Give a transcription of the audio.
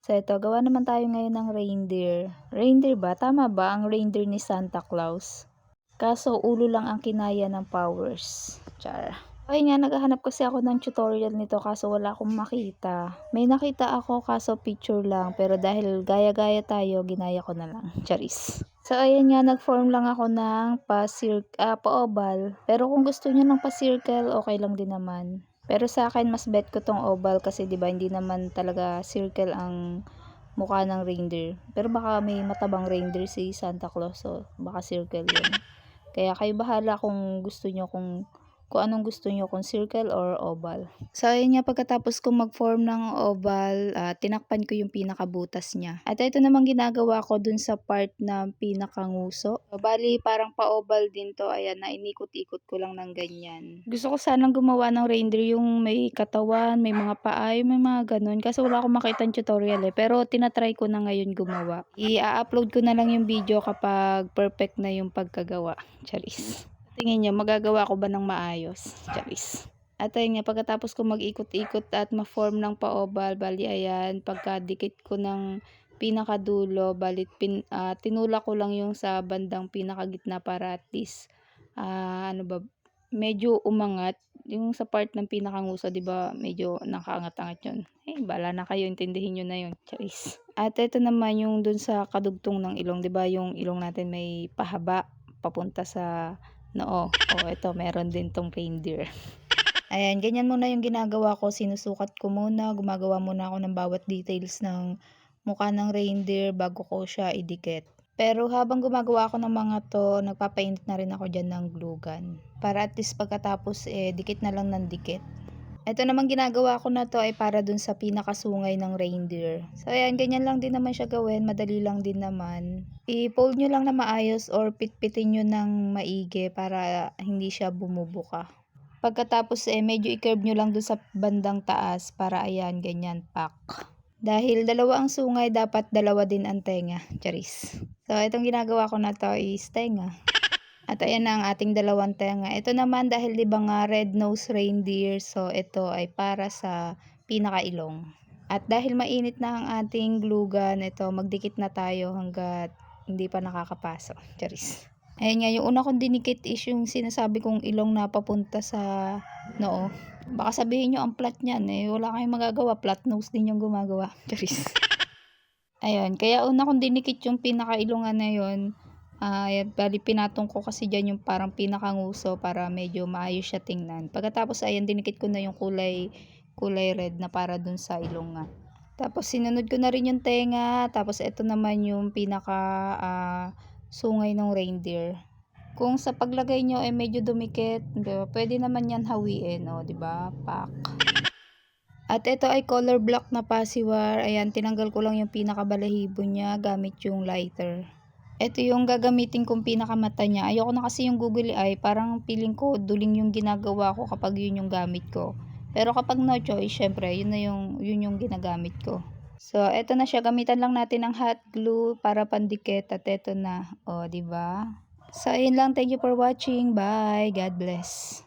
So ito, gawa naman tayo ngayon ng reindeer. Reindeer ba? Tama ba ang reindeer ni Santa Claus? Kaso ulo lang ang kinaya ng powers. Char. Ay nga, naghahanap kasi ako ng tutorial nito kaso wala akong makita. May nakita ako kaso picture lang pero dahil gaya-gaya tayo, ginaya ko na lang. Charis. So ayan nga, nag-form lang ako ng pa-oval. Pero kung gusto niyo ng pa-circle, okay lang din naman. Pero sa akin, mas bet ko tong oval kasi 'di ba hindi naman talaga circle ang mukha ng reindeer. Pero baka may matabang reindeer si Santa Claus, so baka circle yun. Kaya kayo bahala kung gusto nyo kung anong gusto nyo, kung circle or oval. So ayun nga, pagkatapos kong mag-form ng oval, tinakpan ko yung pinakabutas niya. At ito namang ginagawa ko dun sa part na pinakanguso. So, bali parang pa-oval din to, ayan, na inikot-ikot ko lang ng ganyan. Gusto ko sanang gumawa ng reindeer yung may katawan, may mga paa, may mga ganun. Kasi wala akong makita ng tutorial pero tinatry ko na ngayon gumawa. I-upload ko na lang yung video kapag perfect na yung pagkagawa. Charis. Tingin nyo, magagawa ko ba ng maayos? Charis. At ayun nga, pagkatapos ko mag-ikot-ikot at ma-form ng pa-oval, bali ayan, pagkadikit ko ng pinakadulo, bali tinulak ko lang yung sa bandang pinakagitna para at least, medyo umangat. Yung sa part ng pinakanguso, di ba, medyo nakaangat-angat yun. Bala na kayo, intindihin nyo na yun. Charis. At ito naman yung dun sa kadugtong ng ilong, di ba, yung ilong natin may pahaba papunta sa noo. Ito, meron din tong reindeer. Ayan, ganyan muna yung ginagawa ko. Sinusukat ko muna, gumagawa muna ako ng bawat details ng mukha ng reindeer bago ko siya idikit. Pero habang gumagawa ako ng mga to, nagpapainit na rin ako dyan ng glue gun. Para at least pagkatapos, dikit na lang ng dikit. Ito namang ginagawa ko na to ay para dun sa pinakasungay ng reindeer. So ayan, ganyan lang din naman siya gawin, madali lang din naman. I-fold nyo lang na maayos or pitpitin nyo ng maigi para hindi siya bumubuka. Pagkatapos medyo i-curve nyo lang dun sa bandang taas para ayan, ganyan, pak. Dahil dalawa ang sungay, dapat dalawa din ang tenga. Charis. So itong ginagawa ko na to is tenga. At ayan na ang ating dalawang tenga. Ito naman dahil di ba nga red-nosed reindeer, so ito ay para sa pinakailong. At dahil mainit na ang ating glue gun, ito magdikit na tayo hanggat hindi pa nakakapasok. Charis. Ayan nga, yung una kong dinikit is yung sinasabi kong ilong na papunta sa noo. Baka sabihin nyo ang plat niyan, wala kayong magagawa, flat nose din yung gumagawa. Charis. Ayun, kaya una kong dinikit yung pinakailungan na yun. Ayan, bali pinatong ko kasi dyan yung parang pinakanguso para medyo maayos siya tingnan. Pagkatapos ayan, dinikit ko na yung kulay red na para dun sa ilong nga. Tapos sinunod ko na rin yung tenga. Tapos ito naman yung pinaka sungay ng reindeer. Kung sa paglagay nyo medyo dumikit, diba? Pwede naman yan hawiin, diba? Pak. At ito ay color block na pasiwar. Ayan, tinanggal ko lang yung pinakabalahibo niya gamit yung lighter. Ito yung gagamitin kong pinakamata niya. Ayoko na kasi yung Google Eye. Parang feeling ko duling yung ginagawa ko kapag yun yung gamit ko. Pero kapag no choice, syempre, yun yung ginagamit ko. So, eto na siya. Gamitan lang natin ng hot glue para pandikit. At eto na. Diba? So, ayun lang. Thank you for watching. Bye. God bless.